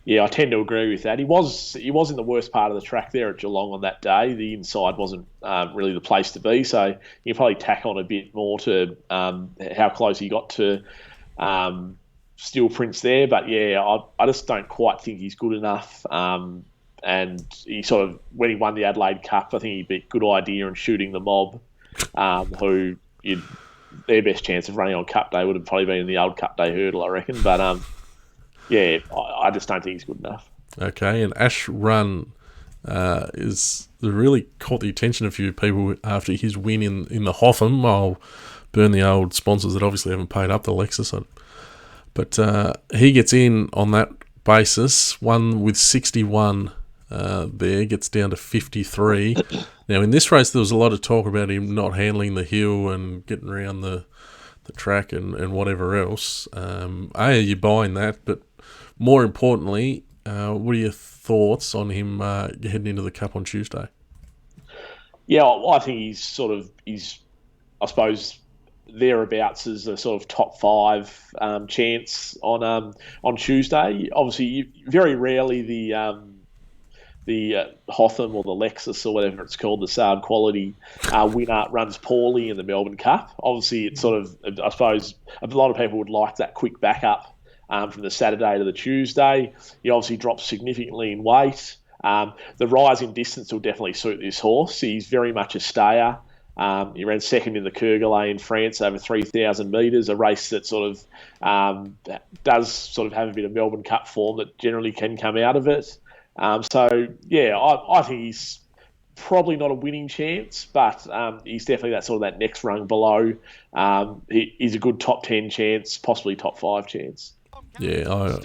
S2: Yeah, I tend to agree with that. He was in the worst part of the track there at Geelong on that day. The inside wasn't really the place to be, so you can probably tack on a bit more to how close he got to Steel Prince there. But I just don't quite think he's good enough. And he sort of, when he won the Adelaide Cup, I think he beat Good Idea and Shooting the Mob, who their best chance of running on Cup Day would have probably been in the old Cup Day hurdle, I reckon. But I just don't think he's good enough.
S1: Okay, and Ashrun is really caught the attention of a few people after his win in the Hotham. I'll burn the old sponsors that obviously haven't paid up the Lexus. But he gets in on that basis, won with 61 there, gets down to 53. Now, in this race, there was a lot of talk about him not handling the hill and getting around the track and whatever else. Are you buying that? But more importantly, what are your thoughts on him heading into the Cup on Tuesday?
S2: Yeah, I think he's, I suppose, thereabouts as a sort of top 5 chance on Tuesday. Obviously, very rarely the Hotham or the Lexus or whatever it's called, the Saab quality winner runs poorly in the Melbourne Cup. Obviously, it's sort of, I suppose, a lot of people would like that quick backup from the Saturday to the Tuesday. He obviously drops significantly in weight. The rise in distance will definitely suit this horse. He's very much a stayer. He ran 2nd in the Curragh in France over 3,000 metres, a race that sort of does sort of have a bit of Melbourne Cup form that generally can come out of it. I think he's probably not a winning chance, but he's definitely that next rung below. He's a good top 10 chance, possibly top 5 chance.
S1: Yeah,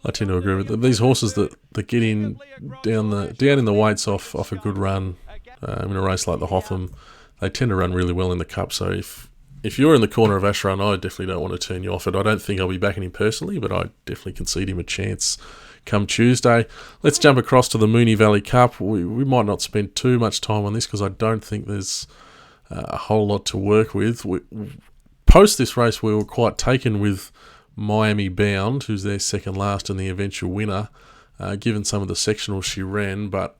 S1: I tend to agree with them. These horses that get in down in the weights off a good run in a race like the Hotham, they tend to run really well in the Cup. So if if you're in the corner of Ashrun, I definitely don't want to turn you off it. I don't think I'll be backing him personally, but I definitely concede him a chance come Tuesday. Let's jump across to the Moonee Valley Cup. We might not spend too much time on this because I don't think there's a whole lot to work with. Post this race, we were quite taken with Miami Bound, who's their second last and the eventual winner, given some of the sectionals she ran, but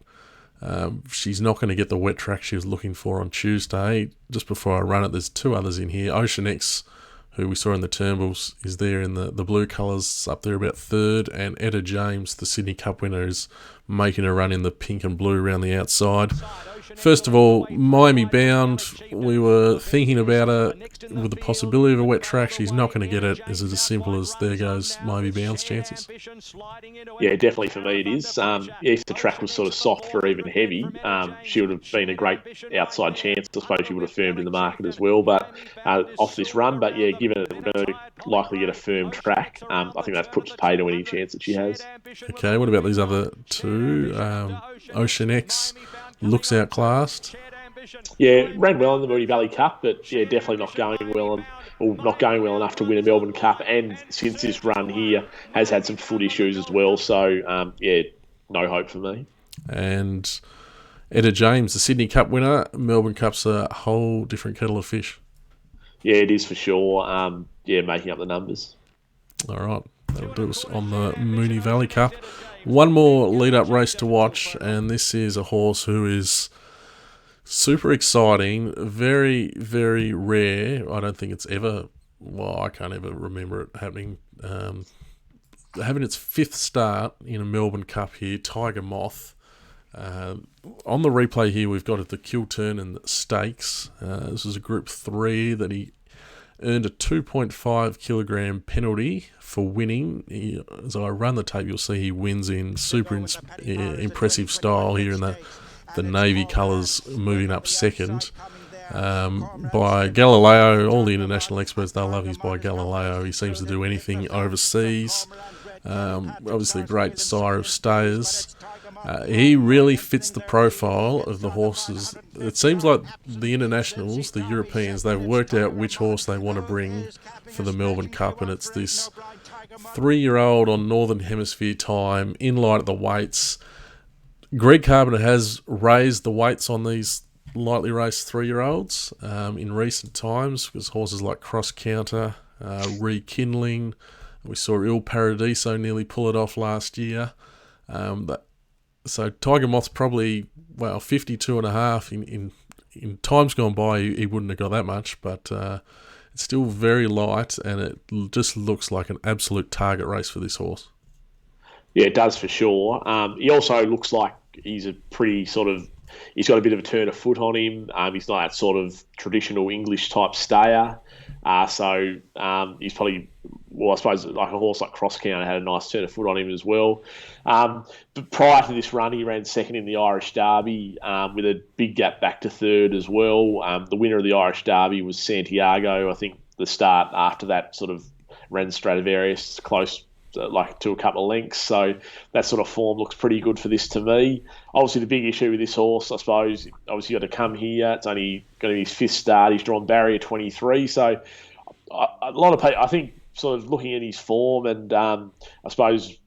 S1: she's not going to get the wet track she was looking for on Tuesday. Just before I run it, there's two others in here. Oceanex, who we saw in the Turnbulls, is there in the blue colours, up there about third, and Etah James, the Sydney Cup winner, is making a run in the pink and blue around the outside. First of all, Miami Bound, we were thinking about her with the possibility of a wet track. She's not going to get it. Is it as simple as there goes Miami Bound's chances?
S2: Yeah, definitely for me it is. If the track was sort of soft or even heavy, she would have been a great outside chance. I suppose she would have firmed in the market as well, but off this run. But yeah, given that we're going to likely get a firm track, I think that puts pay to any chance that she has.
S1: Okay, what about these other two? Oceanex looks outclassed.
S2: Yeah, ran well in the Moonee Valley Cup, but yeah, definitely not going well enough to win a Melbourne Cup. And since this run here, has had some foot issues as well. So yeah, no hope for me.
S1: And Etah James, the Sydney Cup winner. Melbourne Cup's a whole different kettle of fish.
S2: Yeah, it is for sure. Yeah, making up the numbers.
S1: All right, that'll do us on the Moonee Valley Cup. One more lead-up race to watch, and this is a horse who is super exciting, very, very rare. I don't think it's ever, I can't ever remember it happening. Having its fifth start in a Melbourne Cup here, Tiger Moth. On the replay here, we've got it the Kilturn and Stakes. This is a Group 3 that he earned a 2.5 kilogram penalty for winning. As I run the tape, you'll see he wins in super impressive style here in the navy colours, moving up second. By Galileo, all the international experts, they'll love his By Galileo. He seems to do anything overseas. Obviously a great sire of stayers. He really fits the profile of the horses. It seems like the internationals, the Europeans, they've worked out which horse they want to bring for the Melbourne Cup, and it's this 3-year-old on Northern Hemisphere time, in light at the weights. Greg Carpenter has raised the weights on these lightly raced 3-year-olds in recent times, because horses like Cross Counter, Rekindling, we saw Il Paradiso nearly pull it off last year. So Tiger Moth's probably 52.5. In times gone by, he wouldn't have got that much, but it's still very light, and it just looks like an absolute target race for this horse.
S2: Yeah, it does for sure. He also looks like he's a pretty he's got a bit of a turn of foot on him. He's not that sort of traditional English type stayer. So he's probably, I suppose, like a horse like Cross Counter had a nice turn of foot on him as well. But prior to this run, he ran second in the Irish Derby with a big gap back to third as well. The winner of the Irish Derby was Santiago. I think the start after that sort of ran Stradivarius close, to a couple of lengths. So that sort of form looks pretty good for this to me. Obviously, the big issue with this horse, I suppose, obviously got to come here. It's only going to be his fifth start. He's drawn barrier 23. So a lot of people, I think, sort of looking at his form and I suppose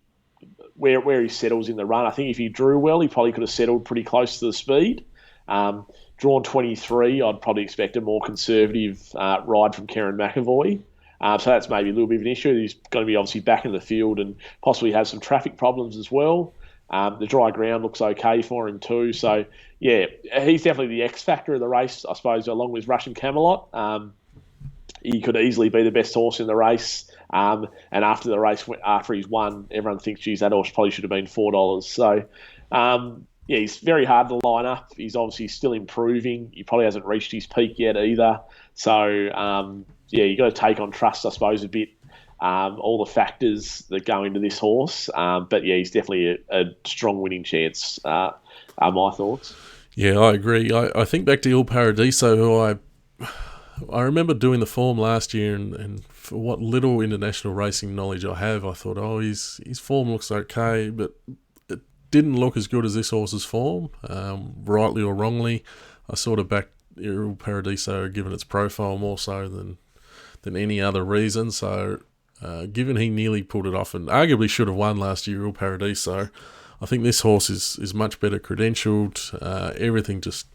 S2: where he settles in the run, I think if he drew well, he probably could have settled pretty close to the speed. Drawn 23, I'd probably expect a more conservative ride from Karen McAvoy. So that's maybe a little bit of an issue. He's going to be obviously back in the field and possibly have some traffic problems as well. The dry ground looks okay for him too. So, yeah, he's definitely the X factor of the race, I suppose, along with Russian Camelot. He could easily be the best horse in the race. And after the race, after he's won, everyone thinks, geez, that horse probably should have been $4. So, yeah, he's very hard to line up. He's obviously still improving. He probably hasn't reached his peak yet either. So, yeah, you've got to take on trust, I suppose, a bit, all the factors that go into this horse. But, yeah, he's definitely a strong winning chance, are my thoughts.
S1: Yeah, I agree. I think back to Il Paradiso, who I remember doing the form last year, and for what little international racing knowledge I have, I thought, his form looks okay, but didn't look as good as this horse's form, rightly or wrongly. I sort of backed Il Paradiso, given its profile more so than any other reason. So, given he nearly pulled it off and arguably should have won last year, Il Paradiso, I think this horse is much better credentialed. Everything just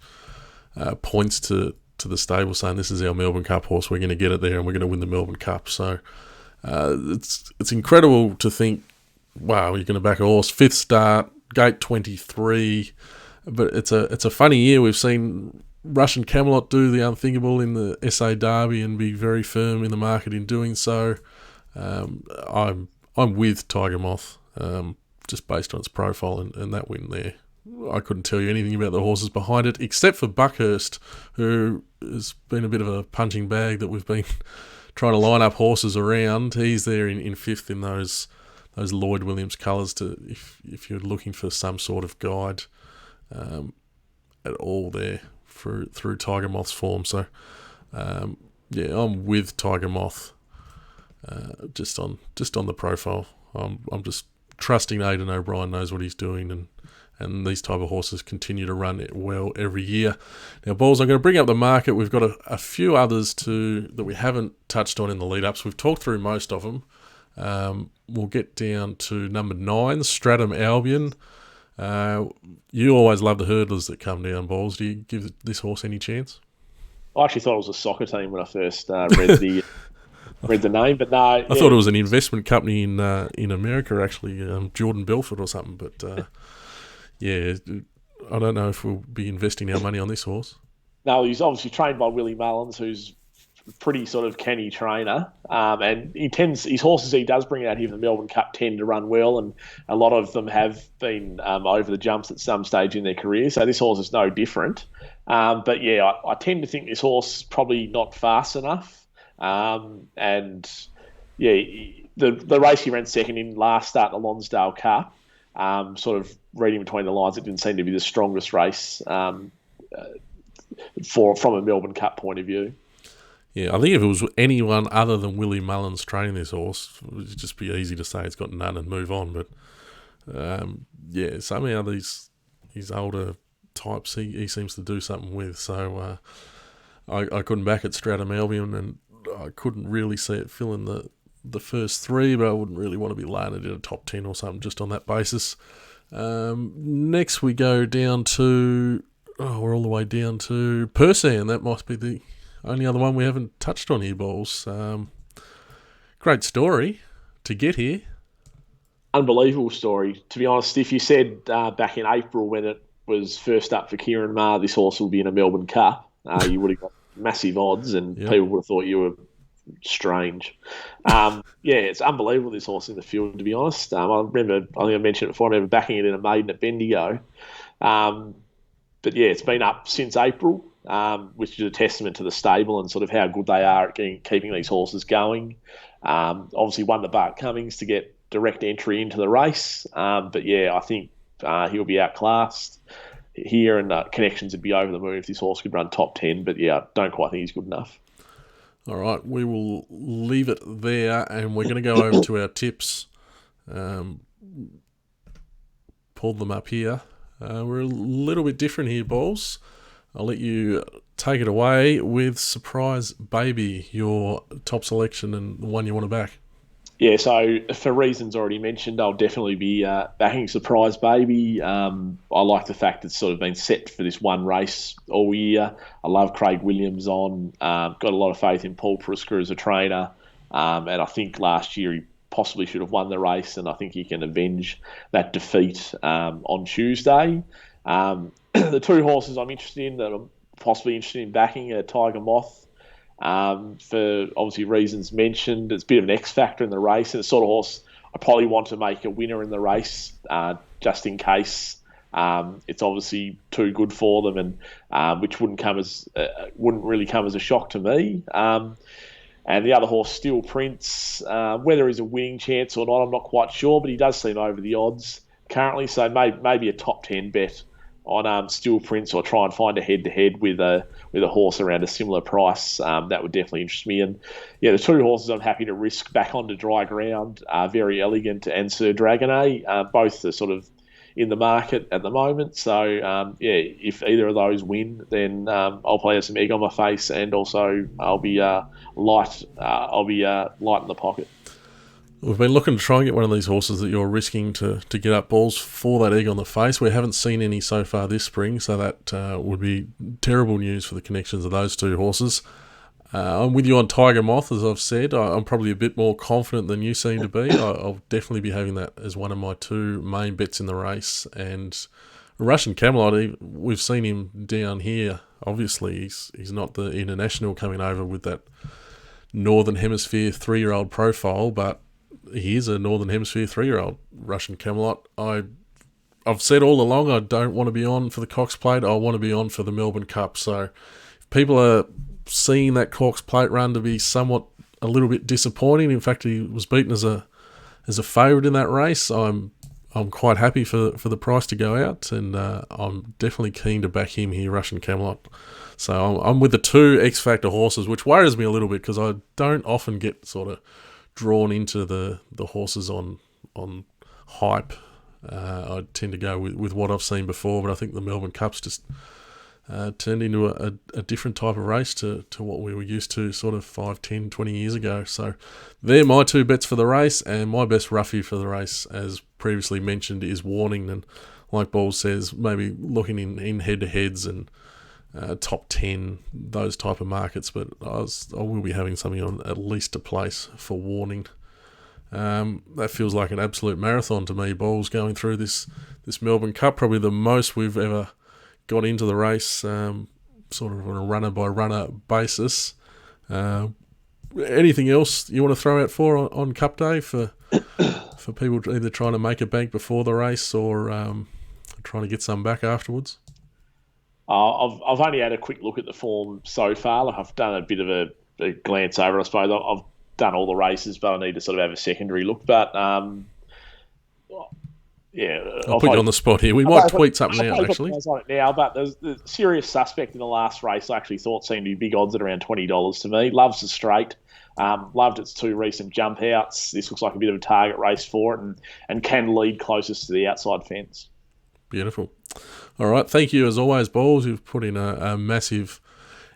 S1: points to the stable saying this is our Melbourne Cup horse. We're going to get it there and we're going to win the Melbourne Cup. So it's incredible to think, wow, you're going to back a horse, 5th start, gate 23. But it's a funny year. We've seen Russian Camelot do the unthinkable in the SA Derby and be very firm in the market in doing so. I'm with Tiger Moth, just based on its profile and that win there. I couldn't tell you anything about the horses behind it, except for Buckhurst, who has been a bit of a punching bag that we've been trying to line up horses around. He's there in 5th in those Lloyd Williams colours. If you're looking for some sort of guide at all there through Tiger Moth's form. So I'm with Tiger Moth. Just on the profile, I'm just trusting Aidan O'Brien knows what he's doing, and these type of horses continue to run it well every year. Now, Balls, I'm going to bring up the market. We've got a few others that we haven't touched on in the lead-ups. We've talked through most of them. We'll get down to number 9, Stratum Albion. You always love the hurdlers that come down, Balls. Do you give this horse any chance?
S2: I actually thought it was a soccer team when I first read the name, but no. I
S1: thought it was an investment company in America, actually, Jordan Belfort or something. But I don't know if we'll be investing our money on this horse.
S2: No, he's obviously trained by Willie Mullins, who's a pretty sort of canny trainer, and his horses he does bring out here for the Melbourne Cup tend to run well, and a lot of them have been over the jumps at some stage in their career. So this horse is no different. But yeah, I tend to think this horse is probably not fast enough. And yeah, the race he ran second in last start in the Lonsdale Cup, sort of reading between the lines, it didn't seem to be the strongest race from a Melbourne Cup point of view.
S1: Yeah, I think if it was anyone other than Willie Mullins training this horse, it would just be easy to say it's got none and move on. But somehow these older types he seems to do something with. So I couldn't back at Stratum Albion, and I couldn't really see it filling the first 3, but I wouldn't really want to be laying it in a top 10 or something just on that basis. Next we go down to, we're all the way down to Persan. That must be the only other one we haven't touched on here, Balls. Great story to get here.
S2: Unbelievable story. To be honest, if you said back in April when it was first up for Kieran Maher, this horse will be in a Melbourne Cup, you would have got massive odds, and people would have thought you were strange. It's unbelievable this horse in the field, to be honest. I think I mentioned it before, I remember backing it in a maiden at Bendigo. But yeah, it's been up since April, which is a testament to the stable and sort of how good they are at keeping these horses going. Obviously won the Bart Cummings to get direct entry into the race. But yeah, I think he'll be outclassed here, and connections would be over the moon if this horse could run top 10. But yeah, I don't quite think he's good enough.
S1: All right, we will leave it there, and we're going to go over to our tips. Pulled them up here. We're a little bit different here, Balls. I'll let you take it away with Surprise Baby, your top selection and the one you want to back.
S2: Yeah, so for reasons already mentioned, I'll definitely be backing Surprise Baby. I like the fact it's sort of been set for this one race all year. I love Craig Williams on. Got a lot of faith in Paul Prisker as a trainer. And I think last year he possibly should have won the race, and I think he can avenge that defeat on Tuesday. The 2 horses I'm interested in, that I'm possibly interested in backing, are Tiger Moth. For obviously reasons mentioned, it's a bit of an X factor in the race, and the sort of horse I probably want to make a winner in the race, just in case it's obviously too good for them, and which wouldn't really come as a shock to me. And the other horse, Steel Prince, whether he's a winning chance or not, I'm not quite sure, but he does seem over the odds currently, so maybe a top 10 bet on Steel Prince, or try and find a head-to-head with a horse around a similar price. That would definitely interest me. And yeah, the 2 horses I'm happy to risk back onto dry ground are Very Elleegant and Sir Dragonet. Both are sort of in the market at the moment. So if either of those win, then I'll play some egg on my face, and also I'll be light. I'll be light in the pocket.
S1: We've been looking to try and get one of these horses that you're risking to get up balls for that egg on the face. We haven't seen any so far this spring, so that would be terrible news for the connections of those two horses. I'm with you on Tiger Moth, as I've said. I'm probably a bit more confident than you seem to be. I'll definitely be having that as one of my two main bets in the race. And Russian Camelot, we've seen him down here. Obviously, he's not the international coming over with that Northern Hemisphere 3-year-old profile, but he is a Northern Hemisphere 3-year-old Russian Camelot. I've said all along I don't want to be on for the Cox Plate. I want to be on for the Melbourne Cup. So if people are seeing that Cox Plate run to be somewhat a little bit disappointing, in fact he was beaten as a favourite in that race, I'm quite happy for the price to go out, and I'm definitely keen to back him here, Russian Camelot. So I'm with the two X Factor horses, which worries me a little bit because I don't often get sort of drawn into the horses on hype. I tend to go with what I've seen before, but I think the Melbourne Cup's just turned into a different type of race to what we were used to sort of 5, 10, 20 years ago. So they're my two bets for the race, and my best roughie for the race, as previously mentioned, is Warning. And like Ball says, maybe looking in head-to-heads and top 10, those type of markets, but I will be having something on at least a place for Warning. That feels like an absolute marathon to me, Balls, going through this Melbourne Cup, probably the most we've ever got into the race, sort of on a runner-by-runner basis. Anything else you want to throw out on Cup Day for people either trying to make a bank before the race or trying to get some back afterwards?
S2: I've only had a quick look at the form so far. Like, I've done a bit of a glance over, I suppose. I've done all the races, but I need to sort of have a secondary look. But I'll
S1: put you on the spot here. We might tweet something out, actually.
S2: On it now, but the serious suspect in the last race I actually thought seemed to be big odds at around $20 to me. Loves the straight. Loved its two recent jump outs. This looks like a bit of a target race for it, and can lead closest to the outside fence.
S1: Beautiful. All right, thank you as always, Balls. You've put in a massive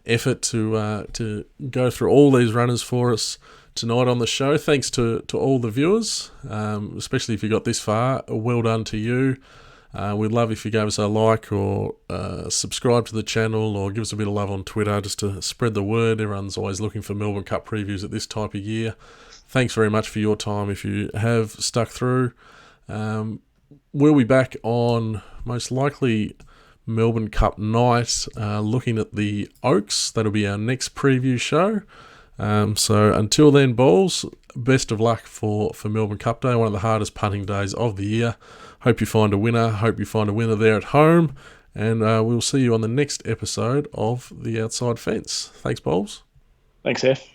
S1: effort to go through all these runners for us tonight on the show. Thanks to all the viewers, especially if you got this far. Well done to you. We'd love if you gave us a like or subscribe to the channel, or give us a bit of love on Twitter just to spread the word. Everyone's always looking for Melbourne Cup previews at this type of year. Thanks very much for your time if you have stuck through. We'll be back on most likely Melbourne Cup night, looking at the Oaks. That'll be our next preview show. So until then, Balls, best of luck for Melbourne Cup Day, one of the hardest punting days of the year. Hope you find a winner. Hope you find a winner there at home. And we'll see you on the next episode of The Outside Fence. Thanks, Balls.
S2: Thanks, F.